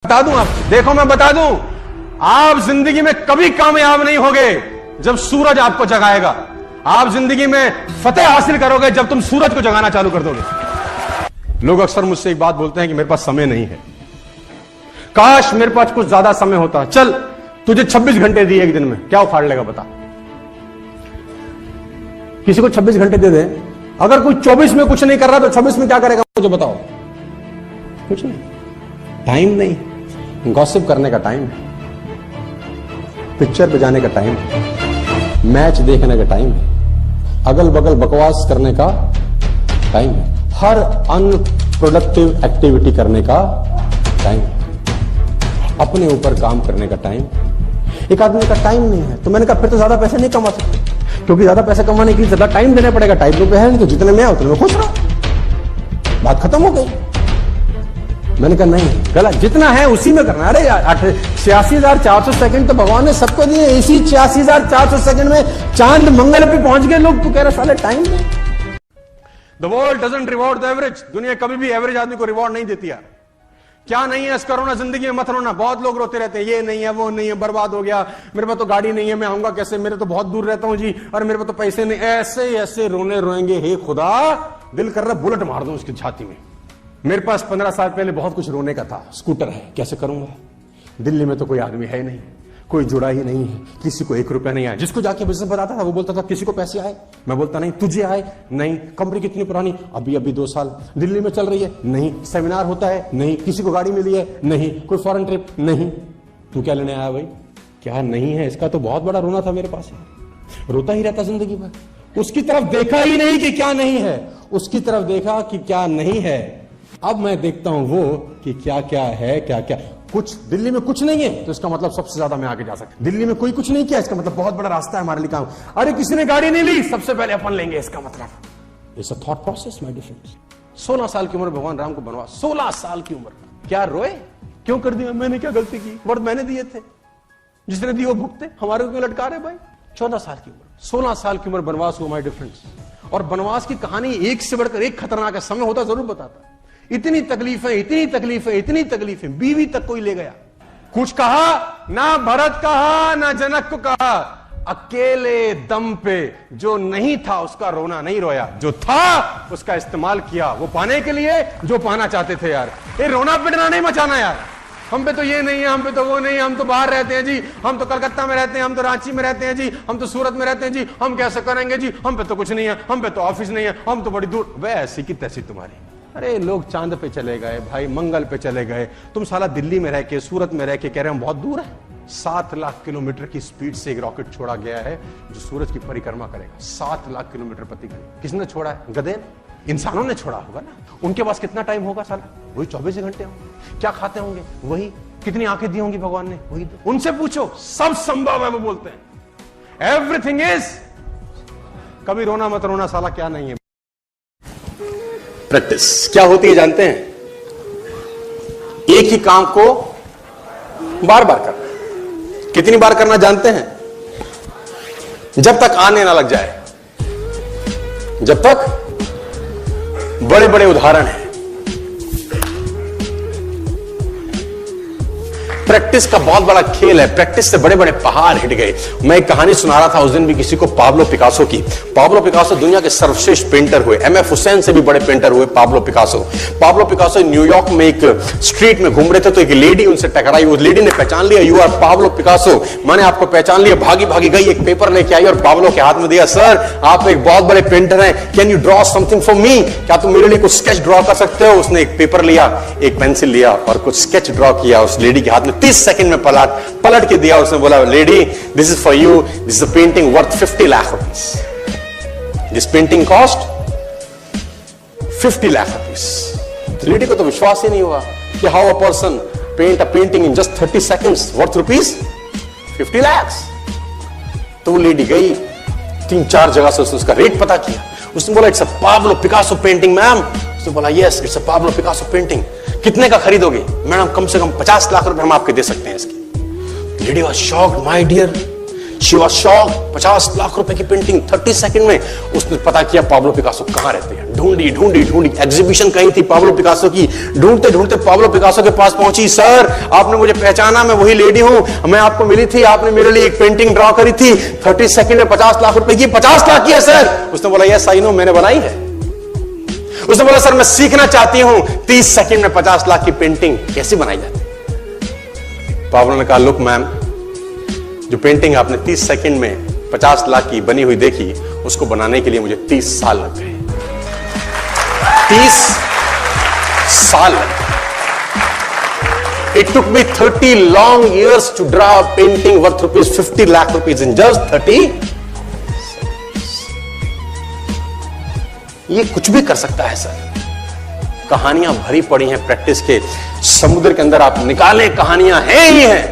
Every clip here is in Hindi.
बता दूं आप, देखो मैं बता दूं, आप जिंदगी में कभी कामयाब नहीं होगे जब सूरज आपको जगाएगा। आप जिंदगी में फतेह हासिल करोगे जब तुम सूरज को जगाना चालू कर दोगे। लोग अक्सर मुझसे एक बात बोलते हैं कि मेरे पास समय नहीं है, काश मेरे पास कुछ ज्यादा समय होता। चल तुझे 26 घंटे दिए एक दिन में, क्या उखाड़ लेगा बता? किसी को 26 घंटे दे दे, अगर कोई 24 में कुछ नहीं कर रहा तो 26 में क्या करेगा मुझे बताओ? कुछ नहीं। टाइम नहीं, गॉसिप करने का टाइम है, पिक्चर पे जाने का टाइम है, मैच देखने का टाइम है, अगल बगल बकवास करने का टाइम है, हर अनप्रोडक्टिव एक्टिविटी करने का टाइम है, अपने ऊपर काम करने का टाइम। एक आदमी का टाइम नहीं है तो मैंने कहा फिर तो ज्यादा पैसे नहीं कमा सकते, क्योंकि ज्यादा पैसे कमाने के लिए ज्यादा टाइम देना पड़ेगा। टाइम रुपए है नहीं तो जितने में है उतने में खुश रहो, बात खत्म हो गई। मैंने कहा नहीं, गलत, जितना है उसी में करना। अरे 86,400 सेकंड तो भगवान ने सबको दिए, इसी 86,400 सेकंड में चांद मंगल पे पहुंच गए लोग, तो कह रहे साले टाइम नहीं। The world doesn't reward the average. दुनिया कभी भी एवरेज आदमी को रिवॉर्ड नहीं देती यार। क्या नहीं है इस कोरोना जिंदगी में, मत रोना। बहुत लोग रोते रहते हैं, ये नहीं है, वो नहीं है, बर्बाद हो गया, मेरे पास तो गाड़ी नहीं है, मैं आऊंगा कैसे, मेरे तो बहुत दूर रहता हूं जी, और मेरे पास तो पैसे नहीं। ऐसे ऐसे रोने रोएंगे, हे खुदा, दिल कर रहा बुलेट मार दूं उसकी छाती में। मेरे पास 15 साल पहले बहुत कुछ रोने का था। स्कूटर है, कैसे करूंगा? दिल्ली में तो कोई आदमी है नहीं, कोई जुड़ा ही नहीं है, किसी को 1 रुपया नहीं आया। जिसको जाके बिजनेस बताता था वो बोलता था किसी को पैसे आए, मैं बोलता नहीं। तुझे आए? नहीं। कंपनी कितनी पुरानी? अभी 2 साल। दिल्ली में चल रही है? नहीं। सेमिनार होता है? नहीं। किसी को गाड़ी मिली है? नहीं। कोई फॉरेन ट्रिप? नहीं। तू क्या लेने आया भाई? क्या नहीं है? इसका तो बहुत बड़ा रोना था मेरे पास। रोता ही रहता जिंदगी भर। उसकी तरफ देखा ही नहीं कि क्या नहीं है, उसकी तरफ देखा कि क्या नहीं है। अब मैं देखता हूं वो कि क्या क्या है, क्या क्या कुछ। दिल्ली में कुछ नहीं है तो इसका मतलब सबसे ज्यादा मैं आगे जा सकता। दिल्ली में कोई कुछ नहीं किया, इसका मतलब बहुत बड़ा रास्ता है हमारे लिए काम। अरे किसी ने गाड़ी नहीं ली, सबसे पहले अपन लेंगे, इसका मतलब it's a thought process my difference. 16 साल की उम्र भगवान राम को बनवास, 16 साल की उम्र। क्या रोए? क्यों कर दिया? मैंने क्या गलती की? वर्द मैंने दिए थे, जिसने दिए वो भुगते, हमारे को क्यों लटका रहे भाई? 14 साल की उम्र, 16 साल की उम्र बनवास हुआ माय डिफरेंस। और बनवास की कहानी एक से बढ़कर एक खतरनाक है। समय होता जरूर बताता। इतनी तकलीफें, इतनी तकलीफें, इतनी तकलीफें, बीवी तक कोई ले गया। कुछ कहा ना भरत कहा ना जनक को कहा, अकेले दम पे जो नहीं था उसका रोना नहीं रोया, जो था उसका इस्तेमाल किया वो पाने के लिए जो पाना चाहते थे। यार ये रोना पिटना नहीं मचाना यार। हम पे तो ये नहीं है, हम पे तो वो नहीं है, हम तो बाहर रहते हैं जी, हम तो कलकत्ता में रहते हैं, हम तो रांची में रहते हैं जी, हम तो सूरत में रहते हैं जी, हम कैसे करेंगे जी, हम पे तो कुछ नहीं है, हम पे तो ऑफिस नहीं है, हम तो बड़ी दूर। वे ऐसी की तैसी तुम्हारी। अरे लोग चांद पे चले गए भाई, मंगल पे चले गए, तुम साला दिल्ली में रह के, सूरत में रह के कह रहे हम बहुत दूर है। 7 लाख किलोमीटर की स्पीड से एक रॉकेट छोड़ा गया है जो सूरज की परिक्रमा करेगा। 7 लाख किलोमीटर प्रति घंटे। किसने छोड़ा है? गधे ने? इंसानों ने छोड़ा होगा ना। उनके पास कितना टाइम होगा साला? वही 24 घंटे होंगे। क्या खाते होंगे? वही। कितनी आंखें दी होंगी भगवान ने? वही। उनसे पूछो, सब संभव है वो बोलते हैं। Everything is. कभी रोना मत रोना साला, क्या नहीं है। प्रैक्टिस क्या होती है जानते हैं? एक ही काम को बार बार करना। कितनी बार करना जानते हैं? जब तक आने ना लग जाए, जब तक। बड़े बड़े उदाहरण हैं। प्रैक्टिस का बहुत बड़ा खेल है। प्रैक्टिस से बड़े बड़े पहाड़ हिट गए। मैं एक कहानी सुना रहा था उस दिन भी किसी को, पाब्लो पिकासो की। पाब्लो पिकासो दुनिया के सर्वश्रेष्ठ पेंटर हुए। एमएफ हुसैन से भी बड़े पेंटर हुए Pablo Picasso. Pablo Picasso New York में एक स्ट्रीट में घूम रहे थे तो एक लेडी उनसे टकराई। उस लेडी ने पहचान लिया, यू आर पाब्लो पिकासो, मैंने आपको पहचान लिया। भागी भागी गई, एक पेपर लेके आई और पाब्लो के हाथ में दिया। सर आप एक बहुत बड़े पेंटर हैं, can you draw something for me? क्या तुम मेरे लिए कुछ स्केच ड्रॉ कर सकते हो? उसने एक पेपर लिया, एक पेंसिल लिया और कुछ स्केच ड्रॉ किया उस लेडी के हाथ में। 30 सेकंड में पलट के दिया। उसने बोला, lady this is for you, this is a painting worth 50 lakh rupees. This painting cost 50 lakh rupees. Lady को तो विश्वास ही नहीं हुआ कि how a person paint a painting in just 30 seconds worth rupees 50 lakh. तो वो लेडी गई, 3-4 जगह से उसने उसका रेट पता किया। उसने बोला, it's a Pablo Picasso painting ma'am. उसने बोला, yes it's a Pablo Picasso painting. कितने का खरीदोगे? मैडम कम से कम 50 लाख रुपए हम आपके दे सकते हैं इसकी। Lady was shocked, my dear, she was shock. 50 lakh रुपए की पेंटिंग 30 सेकंड में। उसने पता किया पाब्लो पिकासो कहां रहते हैं, ढूंढी ढूंढी ढूंढी, एग्जीबिशन कहीं थी पाब्लो पिकासो की, ढूंढते ढूंढते पाब्लो पिकासो के पास पहुंची। सर आपने मुझे पहचाना, मैं वही लेडी हूं, मैं आपको मिली थी, आपने मेरे लिए एक पेंटिंग ड्रॉ करी थी 30 सेकंड में 50 लाख रुपए की। 50 लाख की है सर। उसने बोला यस आई नो, मैंने बनाई है। उसने बोला सर मैं सीखना चाहती हूं 30 सेकंड में 50 लाख की पेंटिंग कैसे बनाई जाती है। पाब्लो ने कहा लुक मैम, जो पेंटिंग आपने 30 सेकंड में 50 लाख की बनी हुई देखी, उसको बनाने के लिए मुझे 30 साल लग गए। 30 साल लग गए। It took me 30 long years to draw a painting worth rupees 50 lakh rupees in just 30. ये कुछ भी कर सकता है सर। कहानियां भरी पड़ी हैं प्रैक्टिस के समुद्र के अंदर, आप निकालें कहानियां हैं ही हैं।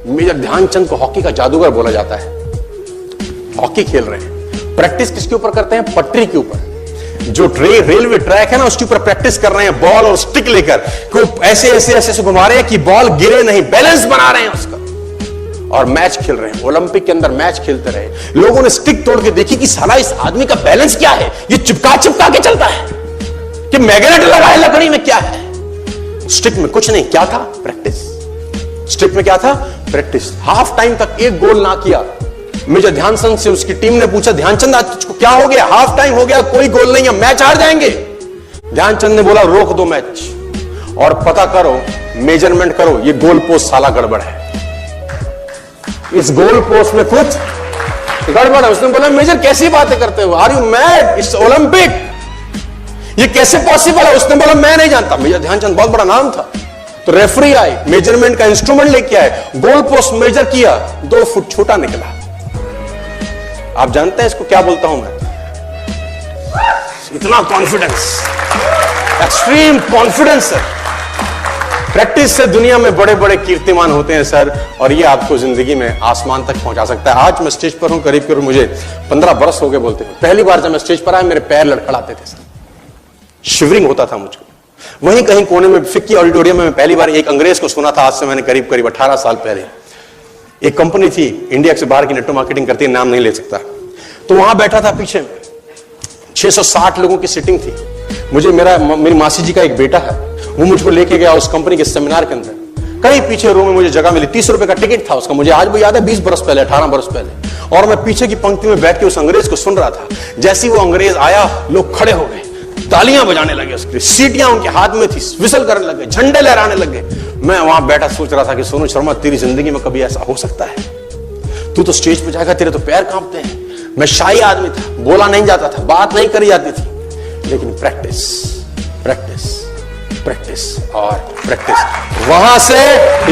मेजर ध्यानचंद को हॉकी का जादूगर बोला जाता है। हॉकी खेल रहे हैं, प्रैक्टिस किसके ऊपर करते हैं? पटरी के ऊपर। जो रेलवे ट्रैक है ना, उसके ऊपर प्रैक्टिस कर रहे हैं, बॉल और स्टिक लेकर को ऐसे ऐसे ऐसे घुमा रहे हैं कि बॉल गिरे नहीं, बैलेंस बना रहे हैं उसका, और मैच खेल रहे हैं। ओलंपिक के अंदर मैच खेलते रहे, लोगों ने स्टिक तोड़ के देखी कि साला इस आदमी का बैलेंस क्या है, ये चिपका चिपका के चलता है कि मैग्नेट लगा है लकड़ी में, क्या है? स्टिक में कुछ नहीं, क्या था? प्रैक्टिस। स्टिक में क्या था? प्रैक्टिस। हाफ टाइम तक एक गोल ना किया। मेजर ध्यानचंद से उसकी टीम ने पूछा ध्यानचंद आज तुझको क्या हो गया? हाफ टाइम हो गया, कोई गोल नहीं है, मैच हार जाएंगे। ध्यानचंद ने बोला रोक दो मैच और पता करो, मेजरमेंट करो, ये गोल पोस्ट साला गड़बड़ है, इस गोल पोस्ट में कुछ गड़बड़ है। उसने बोला मेजर कैसी बातें करते हो, are you mad, it's Olympic, ये कैसे पॉसिबल है? उसने बोला मैं नहीं जानता। मेजर ध्यानचंद बहुत बड़ा नाम था। तो रेफरी आए, मेजरमेंट का इंस्ट्रूमेंट लेके आए, गोल पोस्ट मेजर किया, 2 फुट छोटा निकला। आप जानते हैं इसको क्या बोलता हूं मैं? इतना कॉन्फिडेंस, एक्सट्रीम कॉन्फिडेंस है। प्रैक्टिस से दुनिया में बड़े बड़े कीर्तिमान होते हैं सर, और ये आपको जिंदगी में आसमान तक पहुंचा सकता है। आज मैं स्टेज पर हूं, करीब करीब मुझे 15 बरस हो गए बोलते हैं। पहली बार जब मैं स्टेज पर आया, मेरे पैर लड़खड़ाते थे सर, शिवरिंग होता था मुझको। वहीं कहीं कोने में फिक्की ऑडिटोरियम में मैं पहली बार एक अंग्रेज को सुना था। आज से मैंने करीब करीब 18 साल पहले। एक कंपनी थी इंडिया से बाहर की, नेटवर्क मार्केटिंग करती है, नाम नहीं ले सकता। तो वहां बैठा था, पीछे 660 लोगों की सिटिंग थी। मुझे मेरी मासी जी का एक बेटा है, वो मुझको लेके गया उस कंपनी के सेमिनार के अंदर। कहीं पीछे रो में मुझे जगह मिली, 30 रुपए का टिकट था उसका, मुझे आज भी याद है, 20 बरस पहले, 18 बरस पहले। और मैं पीछे की पंक्ति में बैठ के उस अंग्रेज को सुन रहा था। जैसे ही वो अंग्रेज आया, लोग खड़े हो गए, तालियां बजाने लगे, उसकी सीटियां उनके हाथ में थी, विसल करने लगे, झंडे लहराने लगे। मैं वहां बैठा सोच रहा था कि सोनू शर्मा, तेरी जिंदगी में कभी ऐसा हो सकता है? तू तो स्टेज पे जाएगा, तेरे तो पैर कांपते हैं। मैं शाही आदमी था, बोला नहीं जाता था, बात नहीं करी जाती थी, लेकिन प्रैक्टिस प्रैक्टिस प्रैक्टिस और प्रैक्टिस, वहां से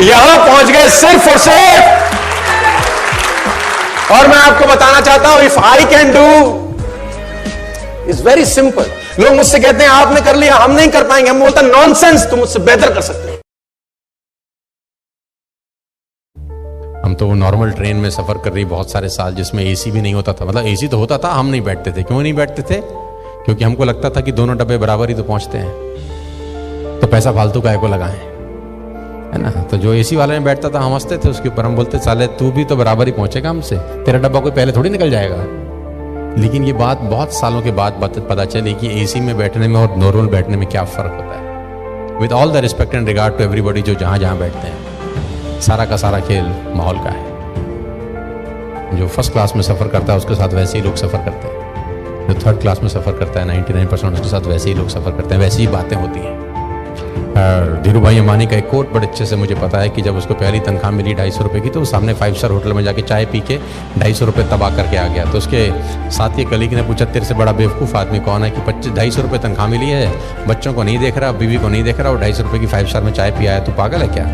यहां पहुंच गए सिर्फ और सिर्फ। और मैं आपको बताना चाहता हूं, if I can do, it's very simple. लोग मुझसे कहते हैं आपने कर लिया, हम नहीं कर पाएंगे। हम बोलते हैं नॉनसेंस, तुम मुझसे बेहतर कर सकते हैं। हम तो वो नॉर्मल ट्रेन में सफर कर रही बहुत सारे साल, जिसमें एसी भी नहीं होता था। मतलब एसी तो होता था, हम नहीं बैठते थे। क्यों नहीं बैठते थे? क्योंकि हमको लगता था कि दोनों डब्बे बराबर ही तो पहुंचते हैं, तो पैसा फालतू काहे को लगाएं, है ना। तो जो एसी वाले में बैठता था, हम हंसते थे उसके ऊपर। हम बोलते साले तू भी तो बराबर ही पहुंचेगा हमसे, तेरा डब्बा कोई पहले थोड़ी निकल जाएगा। लेकिन ये बात बहुत सालों के बाद पता चली कि एसी में बैठने में और नॉर्मल बैठने में क्या फर्क होता है। With all the respect and regard to everybody जो जहां जहां बैठते हैं, सारा का सारा खेल माहौल का है। जो फर्स्ट क्लास में सफर करता है उसके साथ वैसे ही लोग सफर करते हैं, जो थर्ड क्लास में सफर करता है 99% उसके साथ वैसे ही लोग सफर करते हैं, वैसी ही बातें होती हैं। धीरू भाई अंबानी का एक कोट बड़े अच्छे से मुझे पता है कि जब उसको पहली तनख्वाह मिली 250 रुपये की, तो वो सामने 5 स्टार होटल में जाके चाय पी के 250 रुपये तबाह करके आ गया। तो उसके साथ ही कलीग ने पूछा तेरे से बड़ा बेवकूफ़ आदमी कौन है कि 250 रुपये तनख्वाह मिली है, बच्चों को नहीं देख रहा, बीवी को नहीं देख रहा, और 250 रुपये की 5 स्टार में चाय पिया है, तू पागल है क्या?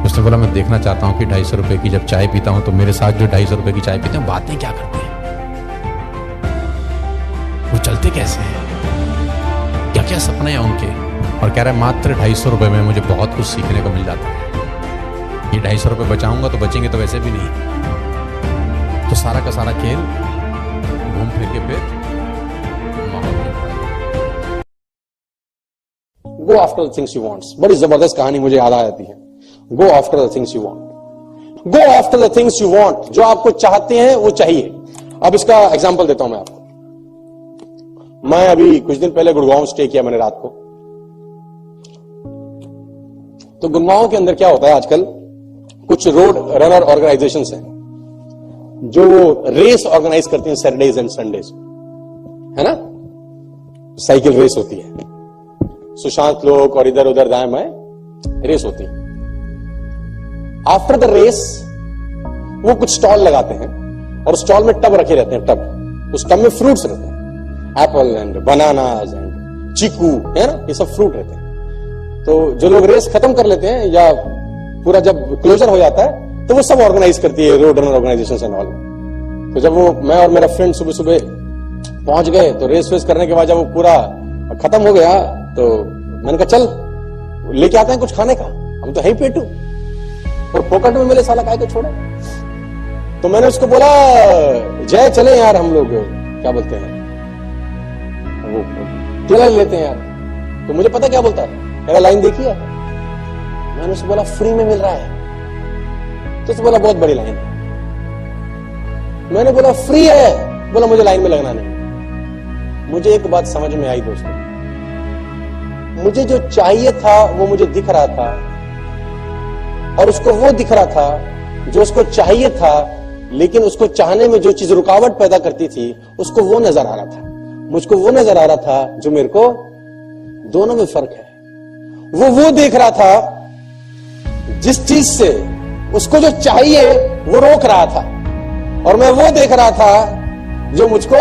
उसने बोला मैं देखना चाहता हूँ कि 250 रुपये की जब चाय पीता हूँ तो मेरे साथ जो 250 रुपये की चाय पीते हैं बातें क्या करते हैं, वो चलते कैसे हैं, क्या क्या सपने हैं उनके। और कह रहा है मात्र 250 रुपये में मुझे बहुत कुछ सीखने को मिल जाता है। ये 250 रुपये बचाऊंगा तो बचेंगे तो वैसे भी नहीं। तो सारा का सारा खेल घूम फिर के फिर माहौल में। Go after the things you want. बड़ी जबरदस्त कहानी मुझे याद आ जाती है। Go after the things you want. Go after the things you want, जो आपको चाहते हैं वो चाहिए। अब इसका एग्जांपल देता हूं मैं आपको। मैं अभी कुछ दिन पहले गुड़गांव स्टे किया मैंने रात को। तो गुड़गांव के अंदर क्या होता है आजकल, कुछ रोड रनर ऑर्गेनाइजेशंस हैं जो रेस ऑर्गेनाइज करती हैं सैटरडेज एंड संडेज, है ना। साइकिल रेस होती है, सुशांत लोक और इधर उधर दाएं बाएं रेस होती है। आफ्टर द रेस वो कुछ स्टॉल लगाते हैं और स्टॉल में टब रखे रहते हैं। टब, उस टब में फ्रूट्स रहते हैं, एप्पल एंड बनानास एंड चीकू, है ना, ये सब फ्रूट रहते हैं। तो जो लोग रेस खत्म कर लेते हैं या पूरा जब क्लोजर हो जाता है तो वो सब ऑर्गेनाइज करती है, road runner organization and all. तो जब वो मैं और मेरा फ्रेंड सुबह सुबह पहुंच गए तो रेस वेस करने के बाद जब वो पूरा खत्म हो गया तो मैंने कहा चल लेके आते हैं कुछ खाने का, हम तो है ही पेटू और पॉकेट में मिले साला काय को छोड़े। तो मैंने उसको बोला जय चले यार, हम लोग क्या बोलते हैं वो केला लेते हैं यार। तो मुझे पता क्या बोलता है, मेरा लाइन देखी है। मैंने उसको बोला फ्री में मिल रहा है। तो उसने बोला बहुत बड़ी लाइन है। मैंने बोला फ्री है, बोला मुझे लाइन में लगना नहीं। मुझे एक बात समझ में आई दोस्तों, मुझे जो चाहिए था वो मुझे दिख रहा था और उसको वो दिख रहा था जो उसको चाहिए था, लेकिन उसको चाहने में जो चीज रुकावट पैदा करती थी उसको वो नजर आ रहा था, मुझको वो नजर आ रहा था जो मेरे को, दोनों में फर्क है। वो देख रहा था जिस चीज से उसको जो चाहिए वो रोक रहा था, और मैं वो देख रहा था जो मुझको,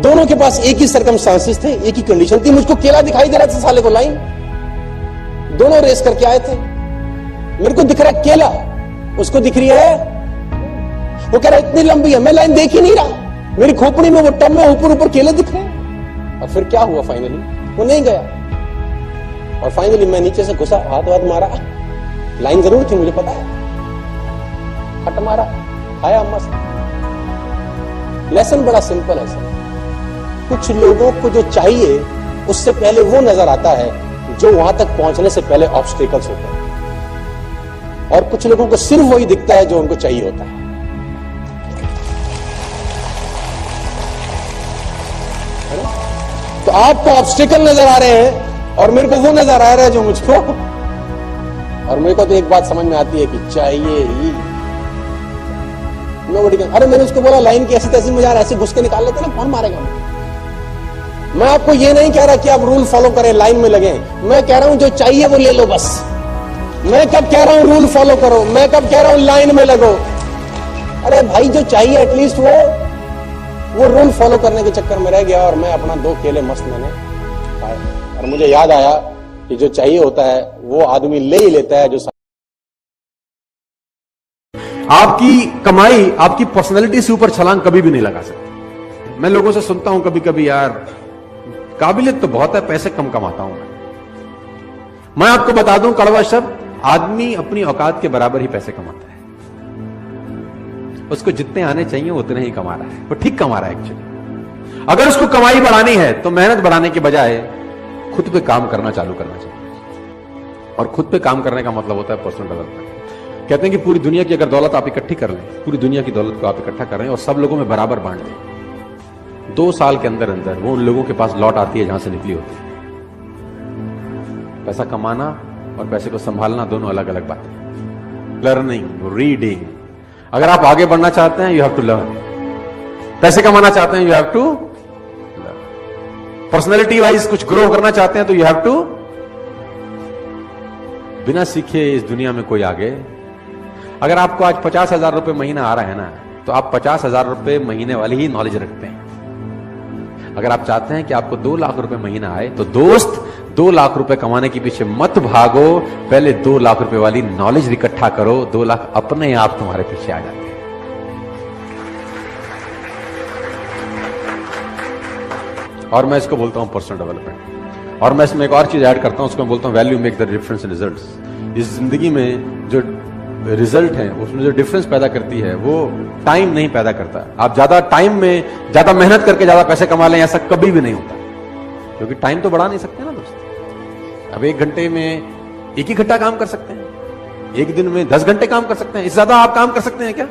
दोनों के पास एक ही सर्कमस्टांसेस थे, एक ही कंडीशन थी। मुझको केला दिखाई दे रहा था साले को लाइन, दोनों रेस करके आए थे। मेरे को दिख रहा है केला, उसको दिख रही है, वो कह रहा है इतनी लंबी है, मैं लाइन देख ही नहीं रहा, मेरी खोपड़ी में वो टब में ऊपर ऊपर केले दिख रहे हैं। और फिर क्या हुआ, फाइनली वो नहीं गया और फाइनली मैं नीचे से घुसा, हाथ वाथ मारा, लाइन जरूर थी मुझे पता है, हट मारा, खाया मस्त। लेसन बड़ा सिंपल है सर, कुछ लोगों को जो चाहिए उससे पहले वो नजर आता है जो वहां तक पहुंचने से पहले ऑब्स्टेकल्स होते हैं, और कुछ लोगों को सिर्फ वही दिखता है जो उनको चाहिए होता है। तो आपको ऑब्स्टेकल नजर आ रहे हैं और मेरे को वो नजर आ रहा है जो मुझको, और मेरे को तो एक बात समझ में आती है कि चाहिए ही। अरे मैंने उसको बोला लाइन की ऐसी तैसी में यार ऐसे घुस के निकाल लेते ना, कौन मारेगा। मैं आपको ये नहीं कह रहा कि आप रूल फॉलो करें, लाइन में लगे, मैं कह रहा हूं जो चाहिए वो ले लो बस। मैं कब कह रहा हूं रूल फॉलो करो, मैं कब कह रहा हूं लाइन में लगो। अरे भाई जो चाहिए एटलीस्ट वो रूल फॉलो करने के चक्कर में रह गया और मैं अपना 2 केले मस्त मैंने खाए। और मुझे याद आया कि जो चाहिए होता है वो आदमी ले ही लेता है। जो आपकी कमाई आपकी पर्सनैलिटी से ऊपर छलांग कभी भी नहीं लगा सकती। मैं लोगों से सुनता हूं कभी कभी, यार काबिलियत तो बहुत है, पैसे कम कमाता हूं मैं आपको बता दूं कड़वा शब्द, आदमी अपनी औकात के बराबर ही पैसे कमाता है। उसको जितने आने चाहिए उतने ही कमा रहा है, वो ठीक कमा रहा है एक्चुअली। अगर उसको कमाई बढ़ानी है तो मेहनत बढ़ाने के बजाय खुद पे काम करना चालू करना चाहिए। और खुद पे काम करने का मतलब होता है पर्सनल डेवलपमेंट। कहते हैं कि पूरी दुनिया की अगर दौलत आप इकट्ठी कर लें, पूरी दुनिया की दौलत को आप इकट्ठा कर रहे हैं और सब लोगों में बराबर बांट दें, 2 साल के अंदर अंदर वो उन लोगों के पास लौट आती है जहां से निकली होती है। पैसा कमाना और पैसे को संभालना दोनों अलग अलग बातें। लर्निंग, रीडिंग, अगर आप आगे बढ़ना चाहते हैं यू हैव टू लर्न। पैसे कमाना चाहते हैं you have to learn. Personality wise कुछ ग्रो करना चाहते हैं तो यू हैव टू, बिना सीखे इस दुनिया में कोई आगे। अगर आपको आज 50,000 रुपए महीना आ रहा है ना, तो आप 50,000 रुपए महीने वाली ही नॉलेज रखते हैं। अगर आप चाहते हैं कि आपको 2 लाख रुपए महीना आए तो दोस्त 2 लाख रुपए कमाने के पीछे मत भागो, पहले 2 लाख रुपए वाली नॉलेज इकट्ठा करो, 2 लाख अपने आप तुम्हारे पीछे आ जाते हैं। और मैं इसको बोलता हूं पर्सनल डेवलपमेंट। और मैं इसमें एक और चीज ऐड करता हूं, उसको मैं बोलता हूं value make the difference in results. इस जिंदगी में जो रिजल्ट है उसमें जो डिफरेंस पैदा करती है वो टाइम नहीं पैदा करता। आप ज्यादा टाइम में ज्यादा मेहनत करके ज्यादा पैसे कमा लें, ऐसा कभी भी नहीं होता, क्योंकि टाइम तो बढ़ा नहीं सकते ना दोस्त। अब 1 घंटे में एक ही घंटा काम कर सकते हैं, एक दिन में 10 घंटे काम कर सकते हैं, इससे ज्यादा आप काम कर सकते हैं क्या?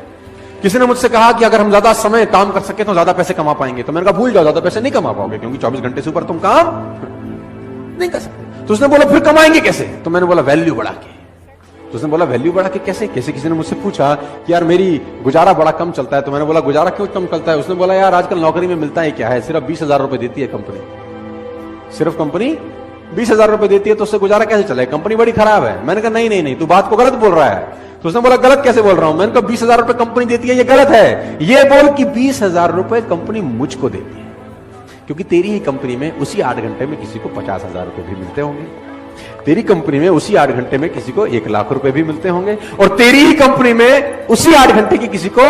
किसी ने मुझसे कहा कि अगर हम ज्यादा समय काम कर सके तो ज्यादा पैसे कमा पाएंगे, तो मैंने कहा भूल जाओ, ज्यादा पैसे नहीं कमा पाओगे, क्योंकि 24 घंटे से ऊपर तुम काम नहीं कर सकते। तो उसने बोला फिर कमाएंगे कैसे? तो मैंने बोला वैल्यू बढ़ा के। तो उसने बोला वैल्यू बढ़ा के कैसे? किसी ने मुझसे पूछा कि यार मेरी गुजारा बड़ा कम चलता है, तो मैंने बोला गुजारा क्यों कम चलता है? उसने बोला यार आजकल नौकरी में मिलता है क्या है, सिर्फ 20,000 रुपए देती है कंपनी, सिर्फ कंपनी 20,000 रुपए देती है, तो उससे गुजारा कैसे चले? कंपनी बड़ी खराब है। मैंने कहा नहीं तू बात को गलत बोल रहा है। तो उसने बोला गलत कैसे बोल रहा हूं? मैंने कहा 20,000 रुपए कंपनी देती है, ये गलत है। ये बोल कि 20,000 रुपए कंपनी मुझको देती है, क्योंकि तेरी ही कंपनी में उसी 8 घंटे में किसी को 50,000 रुपए भी मिलते होंगे, तेरी कंपनी में उसी 8 घंटे में किसी को 1 लाख रुपए भी मिलते होंगे, और तेरी ही कंपनी में उसी 8 घंटे की किसी को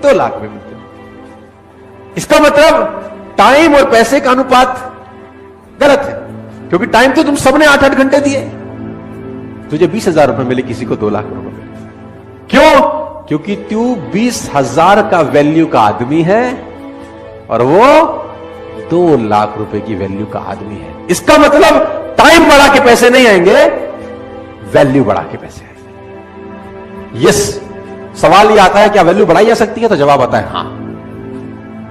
2 लाख भी मिलते होंगे। इसका मतलब टाइम और पैसे का अनुपात गलत है, क्योंकि टाइम तो तुम सबने 8-8 घंटे दिए, तुझे 20,000 रुपए मिले, किसी को 2 लाख रुपए मिले। क्यों? क्योंकि तू 20,000 का वैल्यू का आदमी है और वो 2 लाख रुपए की वैल्यू का आदमी है। इसका मतलब टाइम बढ़ा के पैसे नहीं आएंगे, वैल्यू बढ़ा के पैसे आएंगे। यस, सवाल ये आता है क्या वैल्यू बढ़ाई जा सकती है? तो जवाब आता है हां।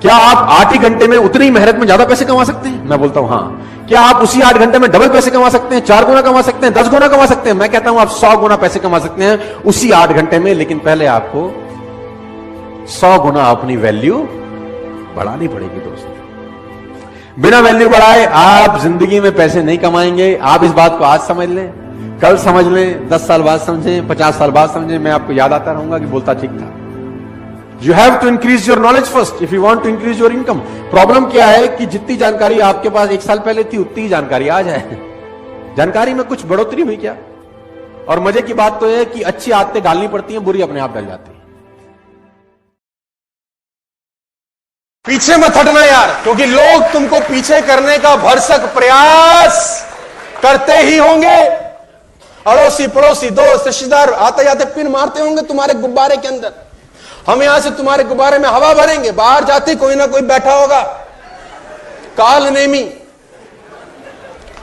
क्या आप 8 ही घंटे में उतनी मेहनत में ज्यादा पैसे कमा सकते हैं? मैं बोलता हूं हां। क्या आप उसी 8 घंटे में डबल पैसे कमा सकते हैं, 4 गुना कमा सकते हैं, 10 गुना कमा सकते हैं? मैं कहता हूं आप 100 गुना पैसे कमा सकते हैं उसी 8 घंटे में, लेकिन पहले आपको 100 गुना अपनी वैल्यू बढ़ानी पड़ेगी दोस्त। बिना वैल्यू बढ़ाए आप जिंदगी में पैसे नहीं कमाएंगे। आप इस बात को आज समझ लें, कल समझ लें, 10 साल बाद समझें, 50 साल बाद समझें, मैं आपको याद आता रहूंगा कि बोलता ठीक था। You have to increase your knowledge first if you want to increase your income. Problem क्या है कि जितनी जानकारी आपके पास 1 साल पहले थी उतनी ही जानकारी आज है। जानकारी में कुछ बढ़ोतरी हुई क्या? और मजे की बात तो है कि अच्छी आदतें डालनी पड़ती हैं, बुरी अपने आप डल जाती है। पीछे मत हटना यार, क्योंकि लोग तुमको पीछे करने का भरसक प्रयास करते ही होंगे। अड़ोसी पड़ोसी दोस्त रिश्तेदार आते जाते पिन मारते होंगे तुम्हारे गुब्बारे के अंदर। हम यहां से तुम्हारे गुब्बारे में हवा भरेंगे, बाहर जाते कोई ना कोई बैठा होगा।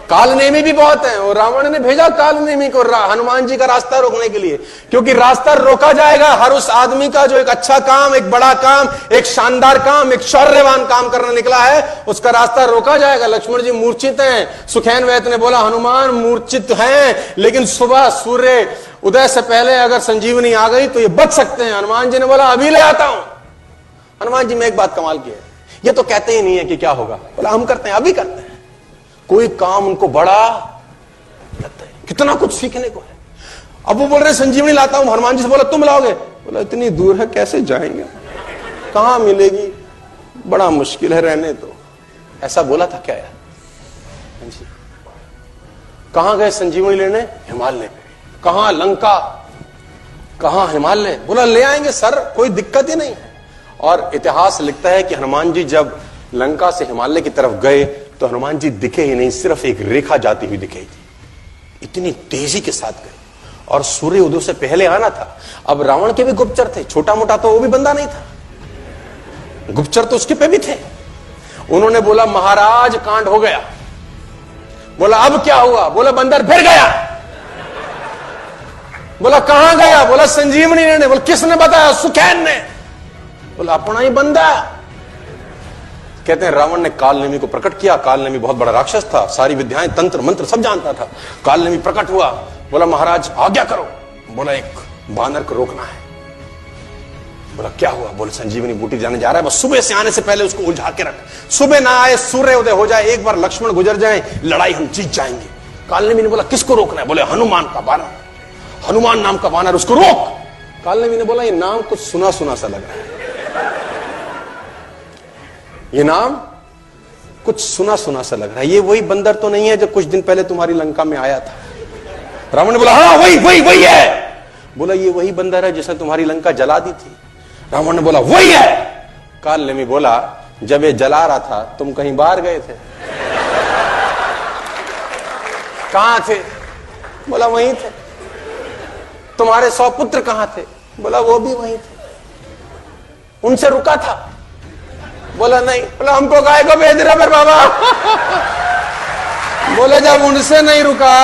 कालनेमी भी बहुत है, और रावण ने भेजा कालनेमी को हनुमान जी का रास्ता रोकने के लिए, क्योंकि रास्ता रोका जाएगा हर उस आदमी का जो एक अच्छा काम, एक बड़ा काम, एक शानदार काम, एक शौर्यवान काम करने निकला है, उसका रास्ता रोका जाएगा। लक्ष्मण जी मूर्छित हैं, सुखैन वैद्य ने बोला हनुमान मूर्छित हैं, लेकिन सुबह सूर्य उदय से पहले अगर संजीवनी आ गई तो ये बच सकते हैं। हनुमान जी ने बोला अभी ले आता हूं। हनुमान जी में एक बात कमाल की है, ये तो कहते ही नहीं है कि क्या होगा, बोला हम करते हैं, अभी करते हैं। कोई काम उनको बड़ा लगता है, कितना कुछ सीखने को है। अब वो बोल रहे संजीवनी लाता हूं, हनुमान जी से बोला तुम लाओगे? बोला इतनी दूर है कैसे जाएंगे, कहां मिलेगी, बड़ा मुश्किल है, रहने दो। ऐसा बोला था क्या यार? कहां गए संजीवनी लेने? हिमालय। कहां? लंका। कहां? हिमालय। बोला ले आएंगे सर, कोई दिक्कत ही नहीं। और इतिहास लिखता है कि हनुमान जी जब लंका से हिमालय की तरफ गए तो हनुमान जी दिखे ही नहीं, सिर्फ एक रेखा जाती हुई दिखाई थी। इतनी तेजी के साथ गए, और सूर्य उदय से पहले आना था। अब रावण के भी गुप्तचर थे, छोटा मोटा तो वो भी बंदा नहीं था, गुप्तचर तो उसके पे भी थे। उन्होंने बोला महाराज कांड हो गया। बोला अब क्या हुआ? बोला बंदर फिर गया। बोला कहां गया? बोला संजीवनी लेने। बोला किसने बताया? सुखैन ने। बोला अपना ही बंदा। कहते हैं रावण ने कालनेमी को प्रकट किया। कालनेमी बहुत बड़ा राक्षस था, सारी विद्याएं तंत्र मंत्र सब जानता था। कालनेमी प्रकट हुआ, बोला महाराज आज्ञा करो। बोला एक बानर को रोकना है। बोला क्या हुआ? बोले संजीवनी बूटी जाने जा रहा है, बस सुबह से आने से पहले उसको उलझा के रख, सुबह ना आए सूर्य उदय हो जाए, एक बार लक्ष्मण गुजर जाए, लड़ाई हम जीत जाएंगे। कालनेमी ने बोला किसको रोकना है? बोले हनुमान का बानर, हनुमान नाम का बानर, उसको रोक। कालनेमी ने बोला ये नाम कुछ सुना सुना सा लग रहा है, ये नाम कुछ सुना सुना सा लग रहा है, ये वही बंदर तो नहीं है जो कुछ दिन पहले तुम्हारी लंका में आया था? रावण ने बोला हाँ वही है। बोला ये वही बंदर है जिसने तुम्हारी लंका जला दी थी? रावण ने बोला वही है। कालनेमी बोला जब ये जला रहा था तुम कहीं बाहर गए थे? कहां थे? बोला वहीं थे। तुम्हारे 100 पुत्र कहां थे? बोला वो भी वहीं थे। उनसे रुका था? बोला नहीं। बोला हमको गाय को भेज रहा फिर बाबा? बोले जब उनसे नहीं रुका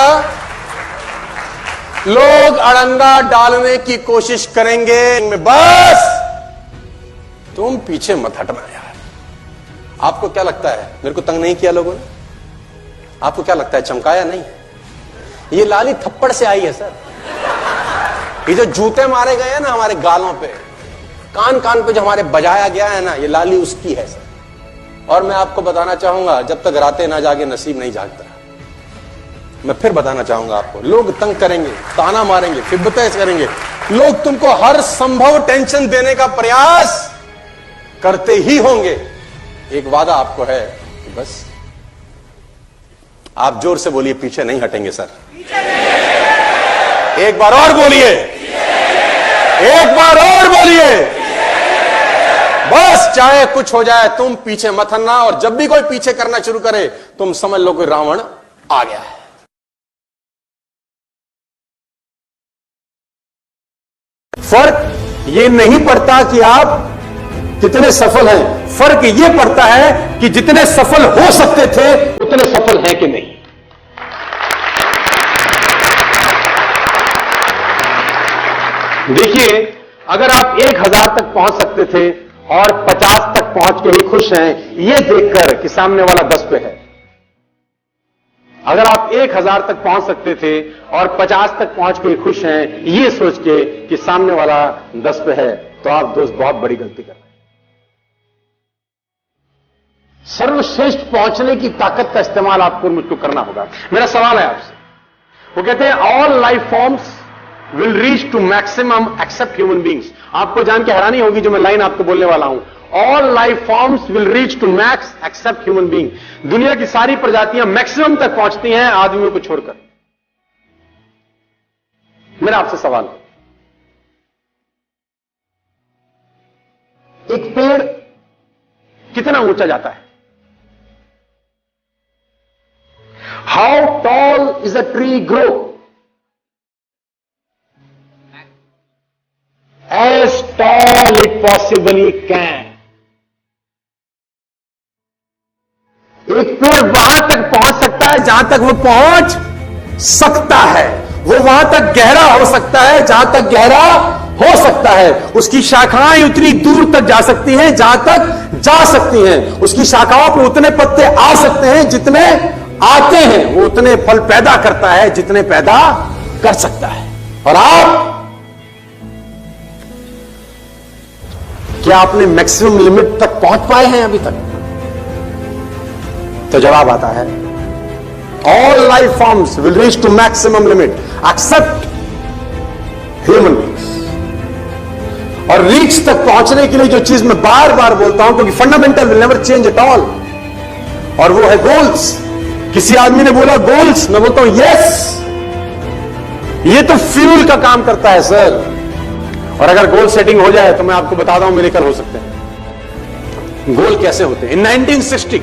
लोग अड़ंगा डालने की कोशिश करेंगे, बस तुम पीछे मत हटना यार। आपको क्या लगता है मेरे को तंग नहीं किया लोगों ने? आपको क्या लगता है चमकाया नहीं? ये लाली थप्पड़ से आई है सर। ये जो जूते मारे गए हैं ना हमारे गालों पे, कान कान पे जो हमारे बजाया गया है ना, ये लाली उसकी है सर। और मैं आपको बताना चाहूंगा, जब तक रातें ना जागे नसीब नहीं जागता। मैं फिर बताना चाहूंगा आपको, लोग तंग करेंगे, ताना मारेंगे, फिब्बतें करेंगे, लोग तुमको हर संभव टेंशन देने का प्रयास करते ही होंगे। एक वादा आपको है कि बस आप जोर से बोलिए, पीछे नहीं हटेंगे सर। एक बार और बोलिए, एक बार और बोलिए, बस चाहे कुछ हो जाए तुम पीछे मत हटना। और जब भी कोई पीछे करना शुरू करे तुम समझ लो कोई रावण आ गया है। फर्क ये नहीं पड़ता कि आप कितने सफल हैं, फर्क ये पड़ता है कि जितने सफल हो सकते थे उतने सफल हैं कि नहीं। देखिए, अगर आप 1000 तक पहुंच सकते थे और 50 तक पहुंच के ही खुश हैं, ये देखकर कि सामने वाला 10 पे है। अगर आप 1000 तक पहुंच सकते थे और 50 तक पहुंच के खुश हैं, ये सोच के कि सामने वाला 10 पे है, तो आप दोस्त बहुत बड़ी गलती कर रहे हैं। सर्वश्रेष्ठ पहुंचने की ताकत का इस्तेमाल आपको मुझको करना होगा। मेरा सवाल है आपसे, वो कहते हैं all life forms will reach to maximum except human beings. आपको जान के हैरानी होगी जो मैं लाइन आपको बोलने वाला हूं, all life forms will reach to max except human being. दुनिया की सारी प्रजातियां मैक्सिमम तक पहुंचती हैं आदमियों को छोड़कर। मेरा आपसे सवाल है, एक पेड़ कितना ऊंचा जाता है? How tall is a tree grow? As tall it possibly can. एक पेड़ वहां तक पहुंच सकता है जहां तक वो पहुंच सकता है, वो वहां तक गहरा हो सकता है जहां तक गहरा हो सकता है, उसकी शाखाएं उतनी दूर तक जा सकती हैं जहां तक जा सकती हैं, उसकी शाखाओं पर उतने पत्ते आ सकते हैं जितने आते हैं, वो उतने फल पैदा करता है जितने पैदा कर सकता है। और आप, क्या आपने मैक्सिमम लिमिट तक पहुंच पाए हैं अभी तक? तो जवाब आता है all life forms will reach to maximum limit except human beings. और रीच तक पहुंचने के लिए जो चीज मैं बार बार बोलता हूं, क्योंकि fundamental will never change at all, और वो है गोल्स। किसी आदमी ने बोला गोल्स, मैं बोलता हूं यस, ये तो फ्यूल का काम करता है सर। और अगर गोल सेटिंग हो जाए तो मैं आपको बताता हूं मिरेकल हो सकते हैं। गोल कैसे होते हैं? इन 1960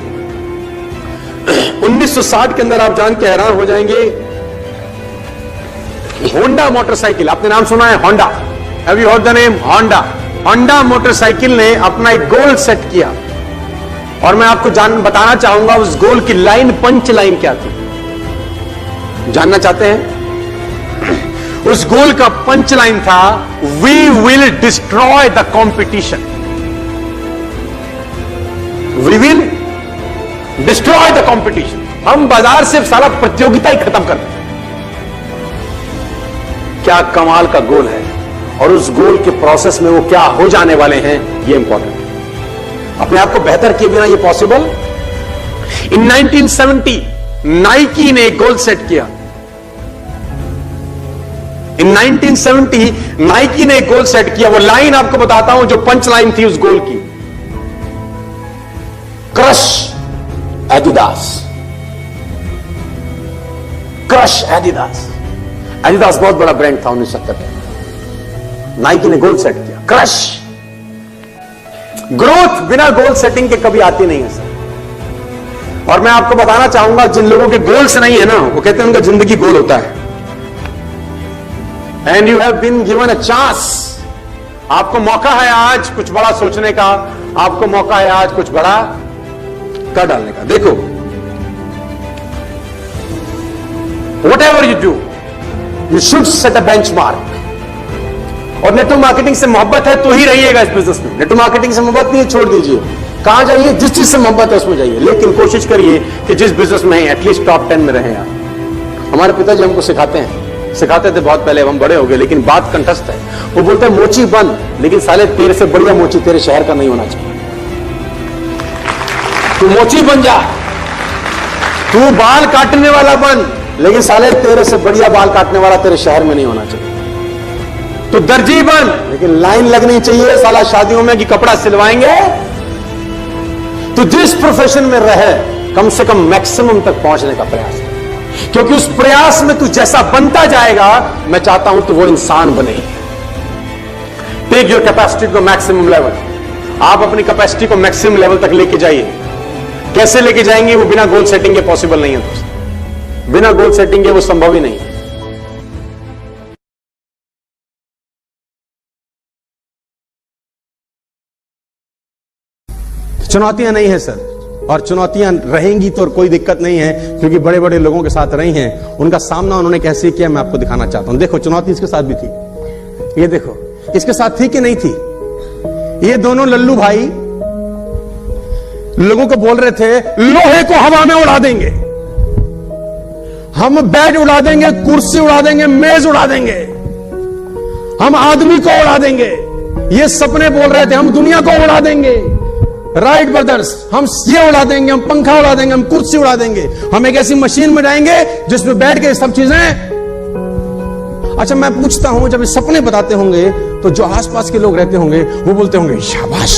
1960 के अंदर आप जान के हैरान हो जाएंगे, होंडा मोटरसाइकिल, आपने नाम सुना है Honda? Have you heard the name Honda? Honda motorcycle ने अपना एक गोल सेट किया, और मैं आपको बताना चाहूंगा उस गोल की लाइन, पंच लाइन क्या थी। जानना चाहते हैं? उस गोल का पंच लाइन था, we will destroy the competition. We will destroy the competition. हम बाजार से सारा प्रतियोगिता ही खत्म कर दें। क्या कमाल का गोल है, और उस गोल के प्रोसेस में वो क्या हो जाने वाले हैं, ये इंपॉर्टेंट है। अपने आप को बेहतर किए बिना ये पॉसिबल? इन 1970 नाइकी ने एक गोल सेट किया। इन 1970 नाइकी ने एक गोल सेट किया। वो लाइन आपको बताता हूं जो पंच लाइन थी उस गोल की, crush Adidas. Crush Adidas. Adidas बहुत बड़ा ब्रांड था 1970 में। नाइकी ने गोल सेट किया, क्रश। ग्रोथ बिना गोल सेटिंग के कभी आती नहीं है सर। और मैं आपको बताना चाहूंगा, जिन लोगों के गोल्स नहीं है ना, वो कहते हैं उनका जिंदगी गोल होता है। And you have been given a chance. आपको मौका है आज कुछ बड़ा सोचने का, आपको मौका है आज कुछ बड़ा कर डालने का। देखो, what ever you do, you should set a benchmark. और नेटवर्क मार्केटिंग से मोहब्बत है तो ही रहिएगा इस बिजनेस में। नेटवर्क मार्केटिंग से मोहब्बत नहीं है, छोड़ दीजिए। कहां जाइए? जिस चीज से मोहब्बत है उसमें जाइए, लेकिन कोशिश करिए कि जिस बिजनेस में एटलीस्ट टॉप 10 में रहें आप। हमारे पिताजी हमको सिखाते थे बहुत पहले, हम बड़े हो गए, लेकिन बात कंठस्थ है। वो बोलते हैं मोची बन, लेकिन साले तेरे से बढ़िया मोची तेरे शहर का नहीं होना चाहिए। तू मोची बन जा, तू बाल काटने वाला बन, लेकिन साले तेरे से बढ़िया बाल काटने वाला तेरे शहर में नहीं होना चाहिए। तो दर्जी बन, लेकिन लाइन लगनी चाहिए साला शादियों में कि कपड़ा सिलवाएंगे। तो जिस प्रोफेशन में रहे कम से कम मैक्सिमम तक पहुंचने का प्रयास है, क्योंकि उस प्रयास में तू जैसा बनता जाएगा, मैं चाहता हूं तो वो इंसान बने। Take your capacity to maximum level. आप अपनी कैपेसिटी को मैक्सिमम लेवल तक लेके जाइए। कैसे लेके जाएंगे? वो बिना गोल सेटिंग के पॉसिबल नहीं है दोस्त। बिना गोल सेटिंग के वो संभव ही नहीं है। चुनौतियां नहीं है सर, और चुनौतियां रहेंगी तो कोई दिक्कत नहीं है, क्योंकि बड़े बड़े लोगों के साथ रही हैं, उनका सामना उन्होंने कैसे किया मैं आपको दिखाना चाहता हूं। देखो चुनौती इसके साथ भी थी, ये देखो इसके साथ थी कि नहीं थी। ये दोनों लल्लू भाई लोगों को बोल रहे थे लोहे को हवा में उड़ा देंगे, हम बेड उड़ा देंगे, कुर्सी उड़ा देंगे, मेज उड़ा देंगे, हम आदमी को उड़ा देंगे। ये सपने बोल रहे थे, हम दुनिया को उड़ा देंगे। राइट ब्रदर्स, हम ये उड़ा देंगे, हम पंखा उड़ा देंगे, हम कुर्सी उड़ा देंगे, हम एक ऐसी मशीन में जाएंगे जिसमें बैठ के सब चीजें। अच्छा मैं पूछता हूं, जब ये सपने बताते होंगे तो जो आसपास के लोग रहते होंगे वो बोलते होंगे शाबाश,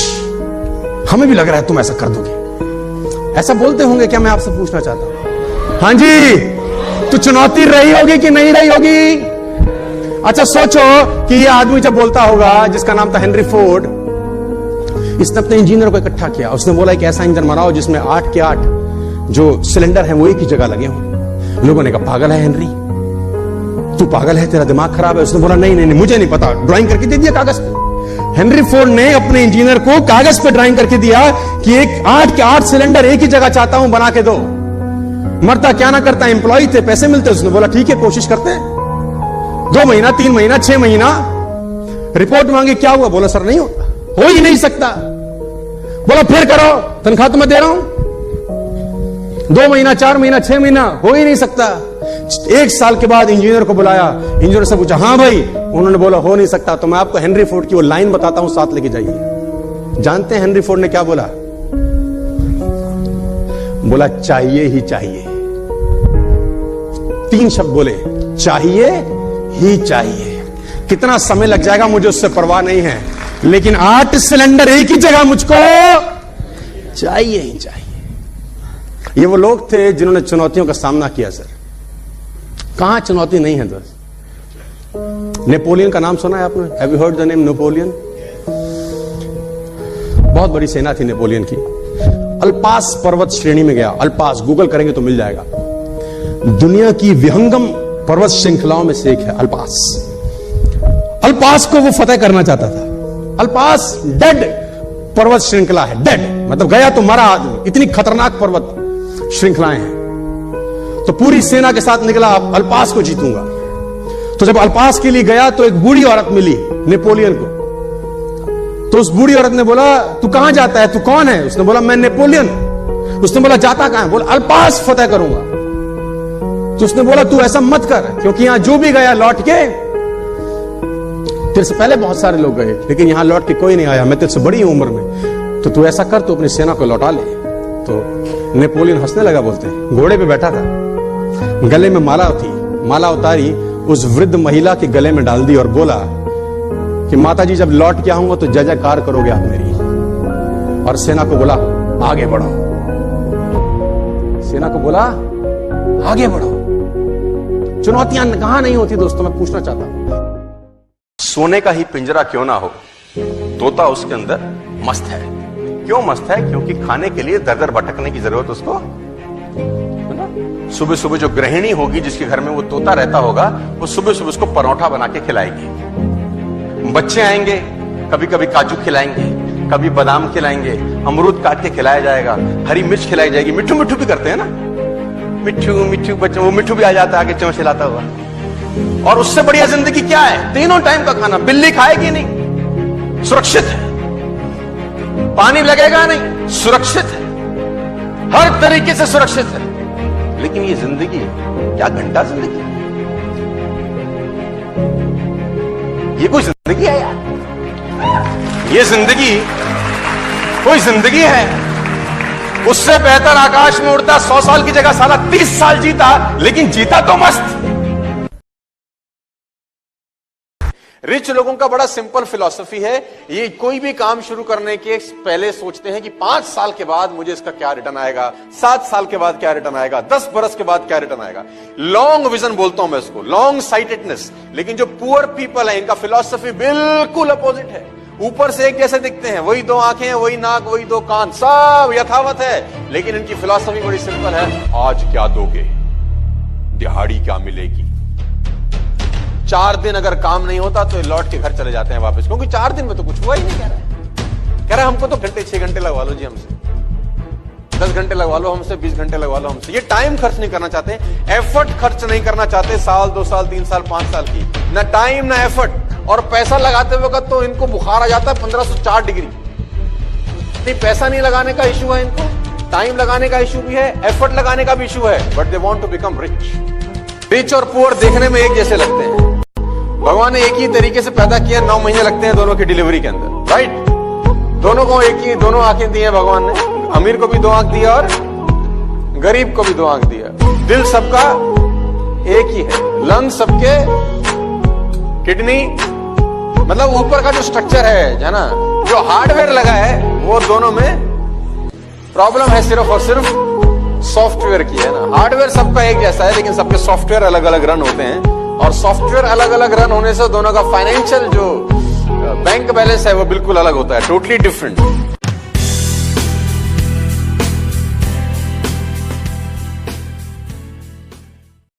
हमें भी लग रहा है तुम ऐसा कर दोगे, ऐसा बोलते होंगे क्या? मैं आपसे पूछना चाहता हूं। हाँ जी, तो चुनौती रही होगी कि नहीं रही होगी? अच्छा सोचो कि ये आदमी जब बोलता होगा, जिसका नाम था हेनरी फोर्ड, इसने अपने इंजीनियर को इकट्ठा किया। उसने बोला एक ऐसा इंजन बनाओ जिसमें 8 के 8 जो सिलेंडर है वो एक ही जगह लगे हों। लोगों ने कहा पागल है हेनरी, तू पागल है, तेरा दिमाग खराब है। उसने बोला नहीं नहीं नहीं, मुझे नहीं पता, ड्राइंग करके दे दिया कागज पे। हेनरी फोर्ड ने अपने इंजीनियर को कागज पे ड्राइंग करके दिया कि एक 8 के 8 सिलेंडर एक ही जगह चाहता हूं, बना के दो। मरता क्या ना करता, एम्प्लॉय थे, पैसे मिलते। उसने बोला ठीक है कोशिश करते हैं। 2 महीना, 3 महीना, 6 महीना, रिपोर्ट मांगी, क्या हुआ? बोला सर नहीं होता, हो ही नहीं सकता। बोला फिर करो, तनख्वाह तो मैं दे रहा हूं। 2 महीना, 4 महीना, 6 महीना, हो ही नहीं सकता। 1 साल के बाद इंजीनियर को बुलाया। इंजीनियर से पूछा हाँ भाई, उन्होंने बोला हो नहीं सकता। तो मैं आपको हेनरी फोर्ड की वो लाइन बताता हूं, साथ लेके जाइए। जानते हैं हेनरी फोर्ड ने क्या बोला? बोला चाहिए ही चाहिए। 3 शब्द बोले, चाहिए ही चाहिए। कितना समय लग जाएगा मुझे उससे परवाह नहीं है, लेकिन 8 सिलेंडर एक ही जगह मुझको चाहिए ही चाहिए। ये वो लोग थे जिन्होंने चुनौतियों का सामना किया। सर कहां चुनौती नहीं है दोस्त? नेपोलियन का नाम सुना है आपने? Have you heard the name Napoleon? बहुत बड़ी सेना थी नेपोलियन की। अल्पास पर्वत श्रेणी में गया। अल्पास गूगल करेंगे तो मिल जाएगा। दुनिया की विहंगम पर्वत श्रृंखलाओं में से एक है अल्पास। अल्पास को वो फतेह करना चाहता था। अल्पास डेड पर्वत श्रृंखला है। डेड मतलब गया तो मरा आदमी, इतनी खतरनाक पर्वत श्रृंखलाएं हैं। तो पूरी सेना के साथ निकला, अल्पास को जीतूंगा। तो जब अल्पास के लिए गया तो एक बूढ़ी औरत मिली नेपोलियन को। तो उस बूढ़ी औरत ने बोला तू कहां जाता है, तू कौन है? उसने बोला मैं नेपोलियन। उसने बोला जाता कहां है? बोला अल्पास फतेह करूंगा। तो उसने बोला तू ऐसा मत कर, क्योंकि यहां जो भी गया लौट के, तेरे से पहले बहुत सारे लोग गए लेकिन यहां लौट के कोई नहीं आया, मैं तेरे से बड़ी हूं उम्र में, तो तू ऐसा कर, तू अपनी सेना को लौटा ले। तो नेपोलियन हंसने लगा, बोलते हैं घोड़े पे बैठा था, गले में माला थी, माला उतारी, उस वृद्ध महिला के गले में डाल दी और बोला कि माताजी जब लौट के आऊंगा तो जय जयकार करोगे आप मेरी। और सेना को बोला आगे बढ़ो। सेना को बोला आगे बढ़ो। चुनौतियां कहां नहीं होती दोस्तों, मैं पूछना चाहता हूं। सोने का ही पिंजरा क्यों ना हो, तोता उसके अंदर मस्त है। क्यों मस्त है? क्योंकि खाने के लिए दर दर भटकने की जरूरत उसको है ना। सुबह सुबह जो गृहिणी होगी जिसके घर में वो तोता रहता होगा, वो सुबह सुबह उसको परोठा बना के खिलाएगी। बच्चे आएंगे, कभी कभी काजू खिलाएंगे, कभी बादाम खिलाएंगे, अमरूद काट के खिलाया जाएगा, हरी मिर्च खिलाई जाएगी। मिट्ठू मिट्ठू भी करते हैं ना, मिट्ठू मिट्ठू, बच्चों वो मिट्ठू भी आ जाता है आगे चौंच हिलाता हुआ। और उससे बढ़िया जिंदगी क्या है? तीनों टाइम का खाना, बिल्ली खाएगी नहीं, सुरक्षित है। पानी लगेगा नहीं, सुरक्षित है, हर तरीके से सुरक्षित है। लेकिन ये जिंदगी क्या घंटा जिंदगी? ये कोई जिंदगी है यार? ये जिंदगी कोई जिंदगी है? उससे बेहतर आकाश में उड़ता 100 साल की जगह साला 30 साल जीता, लेकिन जीता तो मस्त। रिच लोगों का बड़ा सिंपल फिलॉसफी है, ये कोई भी काम शुरू करने के पहले सोचते हैं कि 5 साल के बाद मुझे इसका क्या रिटर्न आएगा, 7 साल के बाद क्या रिटर्न आएगा, 10 बरस के बाद क्या रिटर्न आएगा। लॉन्ग विजन बोलता हूं मैं इसको, लॉन्ग साइटेडनेस। लेकिन जो पुअर पीपल है, इनका फिलॉसफी बिल्कुल अपोजिट है। ऊपर से एक जैसे दिखते हैं, वही 2 आंखें, वही नाक, वही 2 कान, सब यथावत है, लेकिन इनकी फिलॉसफी बड़ी सिंपल है। आज क्या दोगे, दिहाड़ी क्या मिलेगी। 4 दिन अगर काम नहीं होता तो ये लौट के घर चले जाते हैं वापस, क्योंकि 4 दिन में तो कुछ हुआ ही नहीं। कह रहा है हमको तो घंटे 6 घंटे लगवा लो जी हमसे, 10 घंटे लगवा लो हमसे, 20 घंटे लगवा लो हमसे। ये टाइम खर्च नहीं करना चाहते, एफर्ट खर्च नहीं करना चाहते, साल 2 साल 3 साल 5 साल की, ना टाइम ना एफर्ट। और पैसा लगाते वक्त तो इनको बुखार आ जाता है 1504 डिग्री। नहीं, पैसा नहीं लगाने का इशू है इनको, टाइम लगाने का इशू भी है, एफर्ट लगाने का भी इशू है, but they want to become rich. Rich और पुअर देखने में एक जैसे लगते हैं, भगवान ने एक ही तरीके से पैदा किया, 9 महीने लगते हैं दोनों की डिलीवरी के अंदर, राइट। दोनों को एक ही, दोनों आंखें दी है भगवान ने, अमीर को भी 2 आंख दिया और गरीब को भी 2 आंख दिया। दिल सबका एक ही है, लंग सबके, किडनी, मतलब ऊपर का जो स्ट्रक्चर है ना, जो हार्डवेयर लगा है, वो दोनों में प्रॉब्लम है सिर्फ और सिर्फ सॉफ्टवेयर की, है ना। हार्डवेयर सबका एक जैसा है, लेकिन सबके सॉफ्टवेयर अलग अलग रन होते हैं, और सॉफ्टवेयर अलग अलग रन होने से दोनों का फाइनेंशियल जो बैंक बैलेंस है वो बिल्कुल अलग होता है, टोटली डिफरेंट।